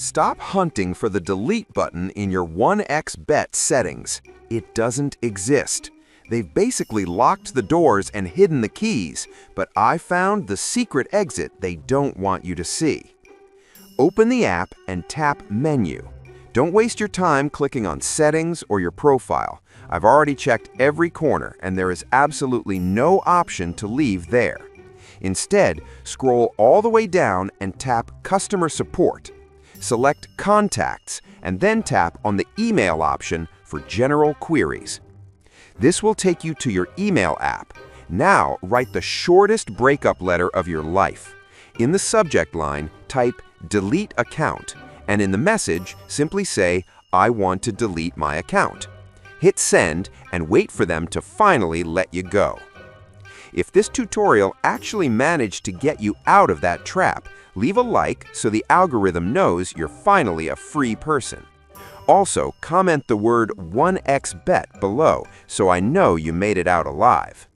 Stop hunting for the delete button in your 1xBet settings. It doesn't exist. They've basically locked the doors and hidden the keys, but I found the secret exit they don't want you to see. Open the app and tap Menu. Don't waste your time clicking on Settings or your profile. I've already checked every corner and there is absolutely no option to leave there. Instead, scroll all the way down and tap Customer Support. Select Contacts and then tap on the Email option for general queries. This will take you to your email app. Now write the shortest breakup letter of your life. In the subject line, type Delete Account, and in the message, simply say, I want to delete my account. Hit Send and wait for them to finally let you go. If this tutorial actually managed to get you out of that trap, leave a like so the algorithm knows you're finally a free person. Also, comment the word 1xBet below so I know you made it out alive.